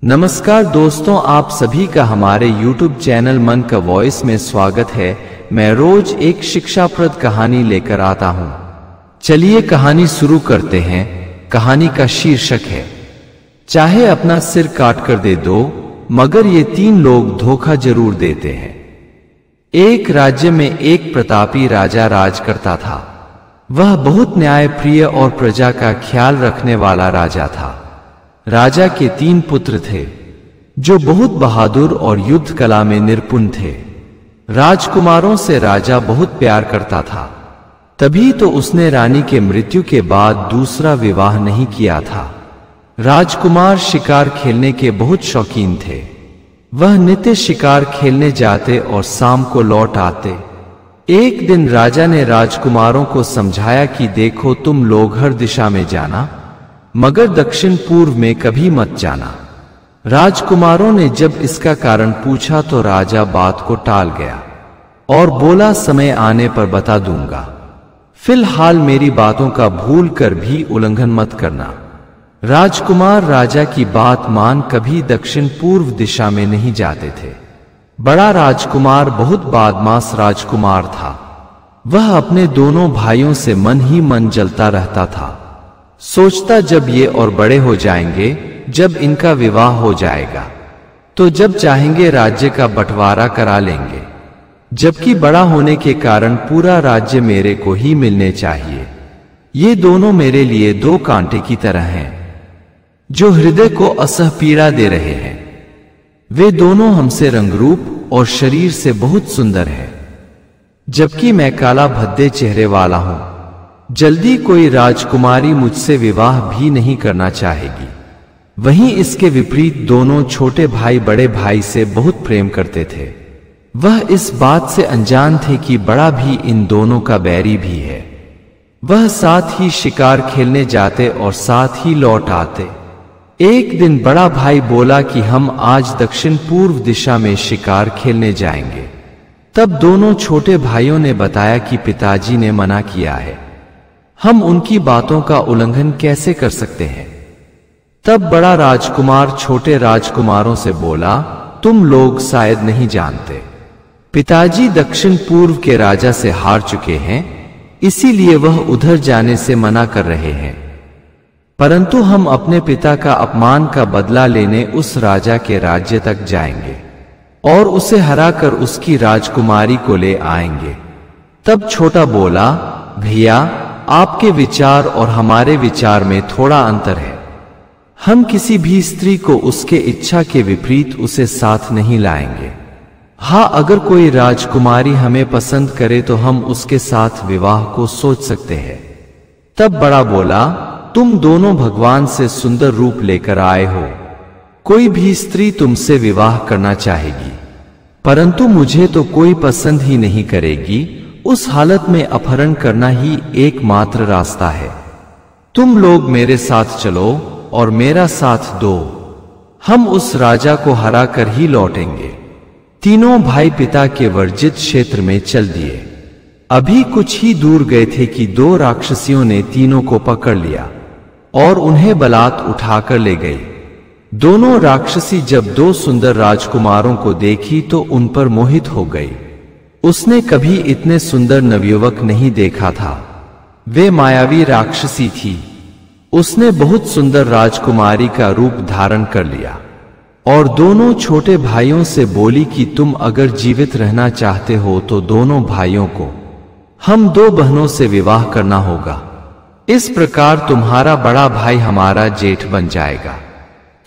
नमस्कार दोस्तों, आप सभी का हमारे YouTube चैनल मन का वॉइस में स्वागत है। मैं रोज एक शिक्षाप्रद कहानी लेकर आता हूं। चलिए कहानी शुरू करते हैं। कहानी का शीर्षक है चाहे अपना सिर काट कर दे दो, मगर ये तीन लोग धोखा जरूर देते हैं। एक राज्य में एक प्रतापी राजा राज करता था। वह बहुत न्यायप्रिय और प्रजा का ख्याल रखने वाला राजा था। राजा के तीन पुत्र थे जो बहुत बहादुर और युद्ध कला में निपुण थे। राजकुमारों से राजा बहुत प्यार करता था, तभी तो उसने रानी के मृत्यु के बाद दूसरा विवाह नहीं किया था। राजकुमार शिकार खेलने के बहुत शौकीन थे। वह नित्य शिकार खेलने जाते और शाम को लौट आते। एक दिन राजा ने राजकुमारों को समझाया कि देखो, तुम लोग हर दिशा में जाना, मगर दक्षिण पूर्व में कभी मत जाना। राजकुमारों ने जब इसका कारण पूछा तो राजा बात को टाल गया और बोला, समय आने पर बता दूंगा, फिलहाल मेरी बातों का भूल कर भी उल्लंघन मत करना। राजकुमार राजा की बात मान कभी दक्षिण पूर्व दिशा में नहीं जाते थे। बड़ा राजकुमार बहुत बदमाश राजकुमार था। वह अपने दोनों भाइयों से मन ही मन जलता रहता था। सोचता, जब ये और बड़े हो जाएंगे, जब इनका विवाह हो जाएगा तो जब चाहेंगे राज्य का बंटवारा करा लेंगे, जबकि बड़ा होने के कारण पूरा राज्य मेरे को ही मिलने चाहिए। ये दोनों मेरे लिए दो कांटे की तरह हैं जो हृदय को असह पीड़ा दे रहे हैं। वे दोनों हमसे रंगरूप और शरीर से बहुत सुंदर हैं, जबकि मैं काला भद्दे चेहरे वाला हूं। जल्दी कोई राजकुमारी मुझसे विवाह भी नहीं करना चाहेगी। वहीं इसके विपरीत दोनों छोटे भाई बड़े भाई से बहुत प्रेम करते थे। वह इस बात से अनजान थे कि बड़ा भी इन दोनों का बैरी भी है। वह साथ ही शिकार खेलने जाते और साथ ही लौट आते। एक दिन बड़ा भाई बोला कि हम आज दक्षिण पूर्व दिशा में शिकार खेलने जाएंगे। तब दोनों छोटे भाइयों ने बताया कि पिताजी ने मना किया है, हम उनकी बातों का उल्लंघन कैसे कर सकते हैं। तब बड़ा राजकुमार छोटे राजकुमारों से बोला, तुम लोग शायद नहीं जानते, पिताजी दक्षिण पूर्व के राजा से हार चुके हैं, इसीलिए वह उधर जाने से मना कर रहे हैं। परंतु हम अपने पिता का अपमान का बदला लेने उस राजा के राज्य तक जाएंगे और उसे हराकर उसकी राजकुमारी को ले आएंगे। तब छोटा बोला, भैया, आपके विचार और हमारे विचार में थोड़ा अंतर है। हम किसी भी स्त्री को उसके इच्छा के विपरीत उसे साथ नहीं लाएंगे। हाँ, अगर कोई राजकुमारी हमें पसंद करे तो हम उसके साथ विवाह को सोच सकते हैं। तब बड़ा बोला, तुम दोनों भगवान से सुंदर रूप लेकर आए हो। कोई भी स्त्री तुमसे विवाह करना चाहेगी, परंतु मुझे तो कोई पसंद ही नहीं करेगी। उस हालत में अपहरण करना ही एकमात्र रास्ता है। तुम लोग मेरे साथ चलो और मेरा साथ दो। हम उस राजा को हरा कर ही लौटेंगे। तीनों भाई पिता के वर्जित क्षेत्र में चल दिए। अभी कुछ ही दूर गए थे कि दो राक्षसियों ने तीनों को पकड़ लिया और उन्हें बलात् उठाकर ले गई। दोनों राक्षसी जब दो सुंदर राजकुमारों को देखी तो उन पर मोहित हो गई। उसने कभी इतने सुंदर नवयुवक नहीं देखा था। वे मायावी राक्षसी थी। उसने बहुत सुंदर राजकुमारी का रूप धारण कर लिया और दोनों छोटे भाइयों से बोली कि तुम अगर जीवित रहना चाहते हो तो दोनों भाइयों को हम दो बहनों से विवाह करना होगा। इस प्रकार तुम्हारा बड़ा भाई हमारा जेठ बन जाएगा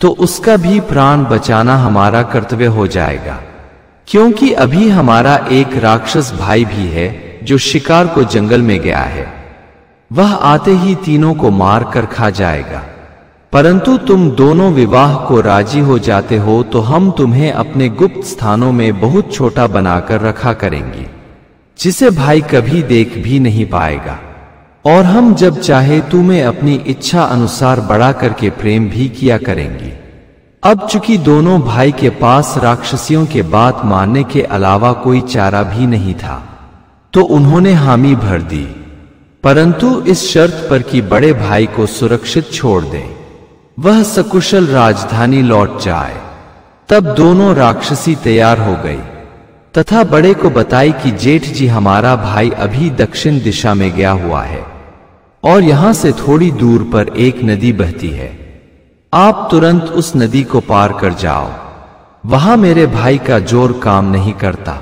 तो उसका भी प्राण बचाना हमारा कर्तव्य हो जाएगा, क्योंकि अभी हमारा एक राक्षस भाई भी है जो शिकार को जंगल में गया है। वह आते ही तीनों को मार कर खा जाएगा। परंतु तुम दोनों विवाह को राजी हो जाते हो तो हम तुम्हें अपने गुप्त स्थानों में बहुत छोटा बनाकर रखा करेंगी, जिसे भाई कभी देख भी नहीं पाएगा। और हम जब चाहे तुम्हें अपनी इच्छा अनुसार बड़ा करके प्रेम भी किया करेंगी। अब चूंकि दोनों भाई के पास राक्षसियों के बात मानने के अलावा कोई चारा भी नहीं था, तो उन्होंने हामी भर दी, परंतु इस शर्त पर कि बड़े भाई को सुरक्षित छोड़ दें। वह सकुशल राजधानी लौट जाए। तब दोनों राक्षसी तैयार हो गई तथा बड़े को बताई कि जेठ जी, हमारा भाई अभी दक्षिण दिशा में गया हुआ है और यहां से थोड़ी दूर पर एक नदी बहती है। आप तुरंत उस नदी को पार कर जाओ। वहां मेरे भाई का जोर काम नहीं करता।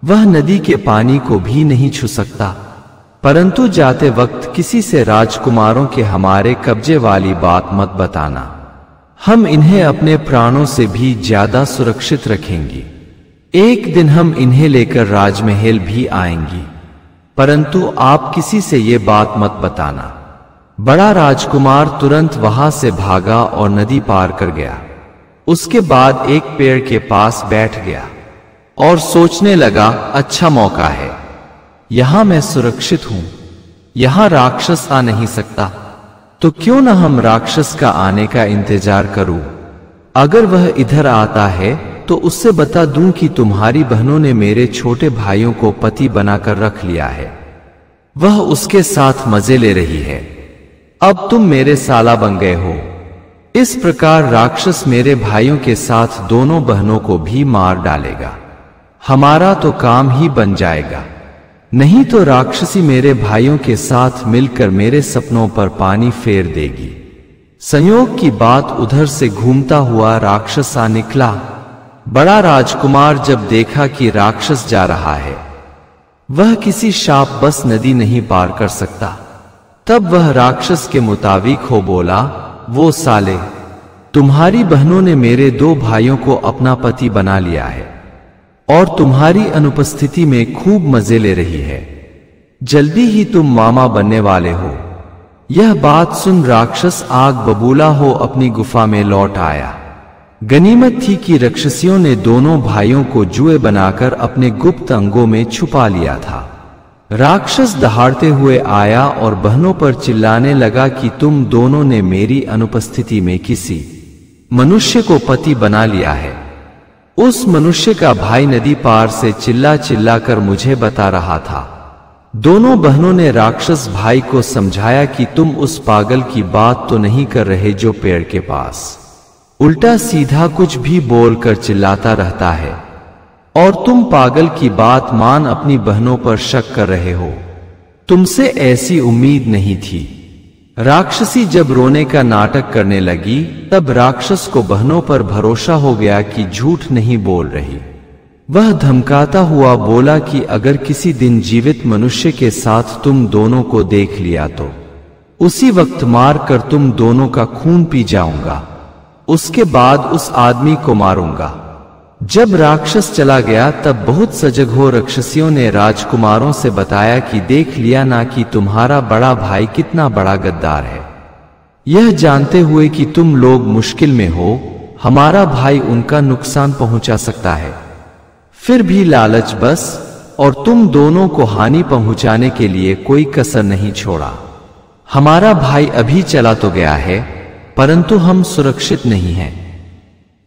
वह नदी के पानी को भी नहीं छू सकता। परंतु जाते वक्त किसी से राजकुमारों के हमारे कब्जे वाली बात मत बताना। हम इन्हें अपने प्राणों से भी ज्यादा सुरक्षित रखेंगी। एक दिन हम इन्हें लेकर राजमहल भी आएंगी, परंतु आप किसी से ये बात मत बताना। बड़ा राजकुमार तुरंत वहां से भागा और नदी पार कर गया। उसके बाद एक पेड़ के पास बैठ गया और सोचने लगा, अच्छा मौका है, यहां मैं सुरक्षित हूं, यहां राक्षस आ नहीं सकता, तो क्यों न हम राक्षस का आने का इंतजार करूं। अगर वह इधर आता है तो उससे बता दूं कि तुम्हारी बहनों ने मेरे छोटे भाइयों को पति बनाकर रख लिया है। वह उसके साथ मजे ले रही है। अब तुम मेरे साला बन गए हो। इस प्रकार राक्षस मेरे भाइयों के साथ दोनों बहनों को भी मार डालेगा। हमारा तो काम ही बन जाएगा। नहीं तो राक्षसी मेरे भाइयों के साथ मिलकर मेरे सपनों पर पानी फेर देगी। संयोग की बात, उधर से घूमता हुआ राक्षस आ निकला। बड़ा राजकुमार जब देखा कि राक्षस जा रहा है, वह किसी शाप बस नदी नहीं पार कर सकता, तब वह राक्षस के मुताबिक हो बोला, वो साले, तुम्हारी बहनों ने मेरे दो भाइयों को अपना पति बना लिया है और तुम्हारी अनुपस्थिति में खूब मजे ले रही है। जल्दी ही तुम मामा बनने वाले हो। यह बात सुन राक्षस आग बबूला हो अपनी गुफा में लौट आया। गनीमत थी कि राक्षसियों ने दोनों भाइयों को जुए बनाकर अपने गुप्त अंगों में छुपा लिया था। राक्षस दहाड़ते हुए आया और बहनों पर चिल्लाने लगा कि तुम दोनों ने मेरी अनुपस्थिति में किसी मनुष्य को पति बना लिया है। उस मनुष्य का भाई नदी पार से चिल्ला चिल्ला कर मुझे बता रहा था। दोनों बहनों ने राक्षस भाई को समझाया कि तुम उस पागल की बात तो नहीं कर रहे जो पेड़ के पास उल्टा सीधा कुछ भी बोलकर चिल्लाता रहता है, और तुम पागल की बात मान अपनी बहनों पर शक कर रहे हो। तुमसे ऐसी उम्मीद नहीं थी। राक्षसी जब रोने का नाटक करने लगी, तब राक्षस को बहनों पर भरोसा हो गया कि झूठ नहीं बोल रही। वह धमकाता हुआ बोला कि अगर किसी दिन जीवित मनुष्य के साथ तुम दोनों को देख लिया तो उसी वक्त मार कर तुम दोनों का खून पी जाऊंगा। उसके बाद उस आदमी को मारूंगा। जब राक्षस चला गया तब बहुत सजग हो राक्षसियों ने राजकुमारों से बताया कि देख लिया ना कि तुम्हारा बड़ा भाई कितना बड़ा गद्दार है। यह जानते हुए कि तुम लोग मुश्किल में हो, हमारा भाई उनका नुकसान पहुंचा सकता है, फिर भी लालच बस और तुम दोनों को हानि पहुंचाने के लिए कोई कसर नहीं छोड़ा। हमारा भाई अभी चला तो गया है, परंतु हम सुरक्षित नहीं हैं।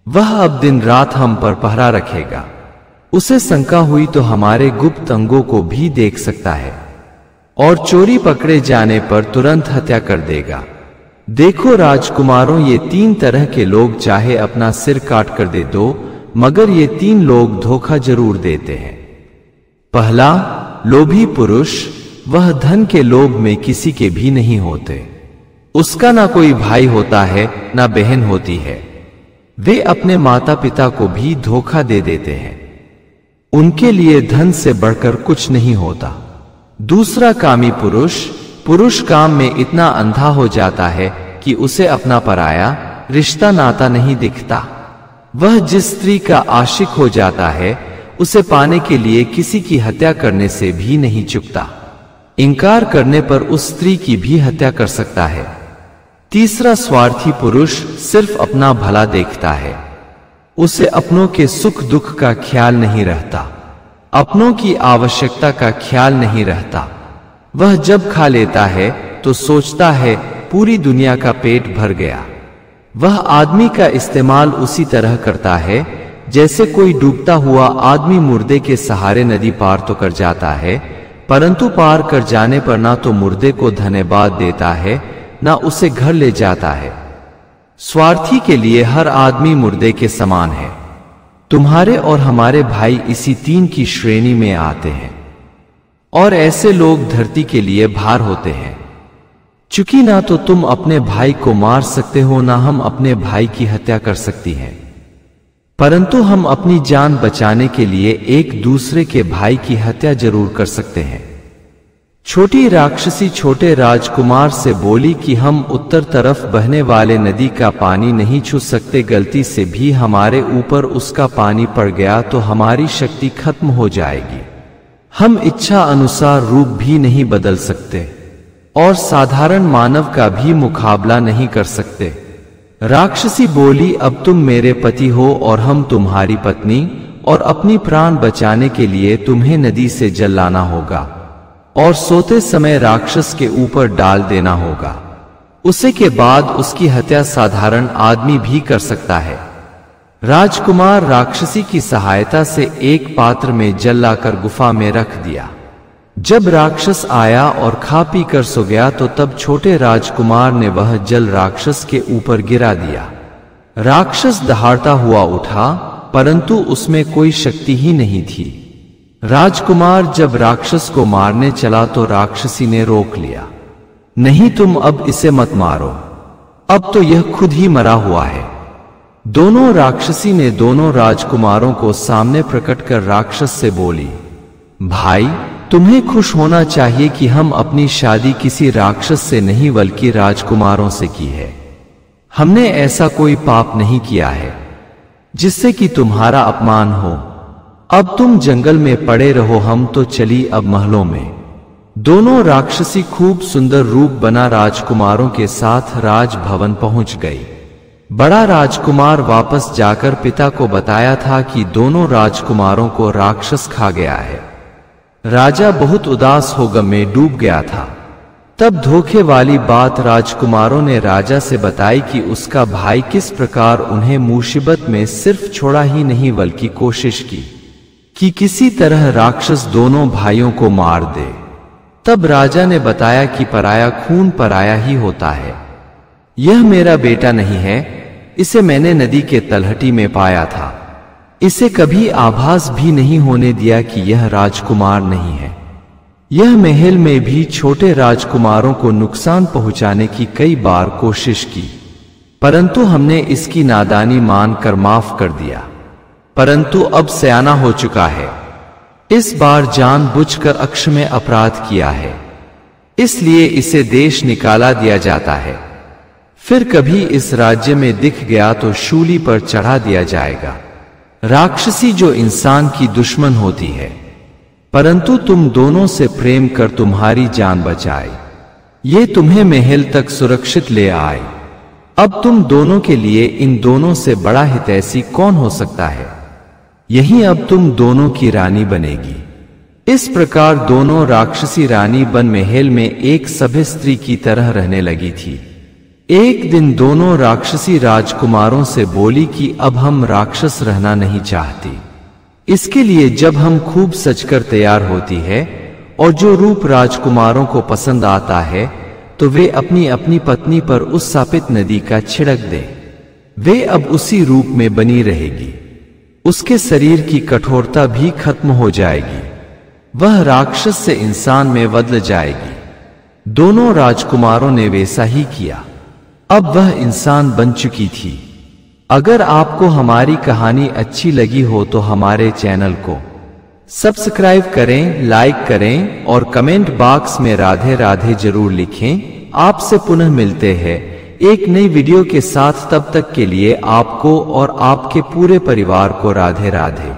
वह अब दिन रात हम पर पहरा रखेगा। उसे शंका हुई तो हमारे गुप्त अंगों को भी देख सकता है और चोरी पकड़े जाने पर तुरंत हत्या कर देगा। देखो राजकुमारों, ये तीन तरह के लोग चाहे अपना सिर काट कर दे दो, मगर ये तीन लोग धोखा जरूर देते हैं। पहला, लोभी पुरुष। वह धन के लोभ में किसी के भी नहीं होते। उसका ना कोई भाई होता है ना बहन होती है। वे अपने माता पिता को भी धोखा दे देते हैं। उनके लिए धन से बढ़कर कुछ नहीं होता। दूसरा, कामी पुरुष। पुरुष काम में इतना अंधा हो जाता है कि उसे अपना पराया रिश्ता नाता नहीं दिखता। वह जिस स्त्री का आशिक हो जाता है, उसे पाने के लिए किसी की हत्या करने से भी नहीं चूकता। इनकार करने पर उस स्त्री की भी हत्या कर सकता है। तीसरा, स्वार्थी पुरुष सिर्फ अपना भला देखता है। उसे अपनों के सुख दुख का ख्याल नहीं रहता, अपनों की आवश्यकता का ख्याल नहीं रहता। वह जब खा लेता है तो सोचता है पूरी दुनिया का पेट भर गया। वह आदमी का इस्तेमाल उसी तरह करता है जैसे कोई डूबता हुआ आदमी मुर्दे के सहारे नदी पार तो कर जाता है, परंतु पार कर जाने पर ना तो मुर्दे को धन्यवाद देता है ना उसे घर ले जाता है। स्वार्थी के लिए हर आदमी मुर्दे के समान है। तुम्हारे और हमारे भाई इसी 3 की श्रेणी में आते हैं, और ऐसे लोग धरती के लिए भार होते हैं। चूंकि ना तो तुम अपने भाई को मार सकते हो, ना हम अपने भाई की हत्या कर सकती हैं, परंतु हम अपनी जान बचाने के लिए एक दूसरे के भाई की हत्या जरूर कर सकते हैं। छोटी राक्षसी छोटे राजकुमार से बोली कि हम उत्तर तरफ बहने वाले नदी का पानी नहीं छू सकते। गलती से भी हमारे ऊपर उसका पानी पड़ गया तो हमारी शक्ति खत्म हो जाएगी। हम इच्छा अनुसार रूप भी नहीं बदल सकते और साधारण मानव का भी मुकाबला नहीं कर सकते। राक्षसी बोली, अब तुम मेरे पति हो और हम तुम्हारी पत्नी, और अपनी प्राण बचाने के लिए तुम्हें नदी से जल लाना होगा और सोते समय राक्षस के ऊपर डाल देना होगा। उसे के बाद उसकी हत्या साधारण आदमी भी कर सकता है। राजकुमार राक्षसी की सहायता से एक पात्र में जल लाकर गुफा में रख दिया। जब राक्षस आया और खा पी कर सो गया तो तब छोटे राजकुमार ने वह जल राक्षस के ऊपर गिरा दिया। राक्षस दहाड़ता हुआ उठा, परंतु उसमें कोई शक्ति ही नहीं थी। राजकुमार जब राक्षस को मारने चला तो राक्षसी ने रोक लिया। नहीं, तुम अब इसे मत मारो, अब तो यह खुद ही मरा हुआ है। दोनों राक्षसी ने दोनों राजकुमारों को सामने प्रकट कर राक्षस से बोली, भाई, तुम्हें खुश होना चाहिए कि हम अपनी शादी किसी राक्षस से नहीं बल्कि राजकुमारों से की है। हमने ऐसा कोई पाप नहीं किया है जिससे कि तुम्हारा अपमान हो। अब तुम जंगल में पड़े रहो, हम तो चली अब महलों में। दोनों राक्षसी खूब सुंदर रूप बना राजकुमारों के साथ राजभवन पहुंच गई। बड़ा राजकुमार वापस जाकर पिता को बताया था कि दोनों राजकुमारों को राक्षस खा गया है। राजा बहुत उदास हो गम में डूब गया था। तब धोखे वाली बात राजकुमारों ने राजा से बताई कि उसका भाई किस प्रकार उन्हें मुसीबत में सिर्फ छोड़ा ही नहीं बल्कि कोशिश की कि किसी तरह राक्षस दोनों भाइयों को मार दे। तब राजा ने बताया कि पराया खून पराया ही होता है। यह मेरा बेटा नहीं है, इसे मैंने नदी के तलहटी में पाया था। इसे कभी आभास भी नहीं होने दिया कि यह राजकुमार नहीं है। यह महल में भी छोटे राजकुमारों को नुकसान पहुंचाने की कई बार कोशिश की, परंतु हमने इसकी नादानी मानकर माफ कर दिया। परंतु अब सयाना हो चुका है, इस बार जानबूझकर अक्षम्य अपराध किया है, इसलिए इसे देश निकाला दिया जाता है। फिर कभी इस राज्य में दिख गया तो शूली पर चढ़ा दिया जाएगा। राक्षसी जो इंसान की दुश्मन होती है, परंतु तुम दोनों से प्रेम कर तुम्हारी जान बचाए, ये तुम्हें महल तक सुरक्षित ले आए। अब तुम दोनों के लिए इन दोनों से बड़ा हितैषी कौन हो सकता है? यही अब तुम दोनों की रानी बनेगी। इस प्रकार दोनों राक्षसी रानी बन महल में एक सभ्य स्त्री की तरह रहने लगी थी। एक दिन दोनों राक्षसी राजकुमारों से बोली कि अब हम राक्षस रहना नहीं चाहती। इसके लिए जब हम खूब सजकर तैयार होती है और जो रूप राजकुमारों को पसंद आता है तो वे अपनी अपनी पत्नी पर उस शापित नदी का छिड़क दे। वे अब उसी रूप में बनी रहेगी। उसके शरीर की कठोरता भी खत्म हो जाएगी। वह राक्षस से इंसान में बदल जाएगी। दोनों राजकुमारों ने वैसा ही किया। अब वह इंसान बन चुकी थी। अगर आपको हमारी कहानी अच्छी लगी हो तो हमारे चैनल को सब्सक्राइब करें, लाइक करें और कमेंट बॉक्स में राधे राधे जरूर लिखें। आपसे पुनः मिलते हैं एक नई वीडियो के साथ। तब तक के लिए आपको और आपके पूरे परिवार को राधे राधे।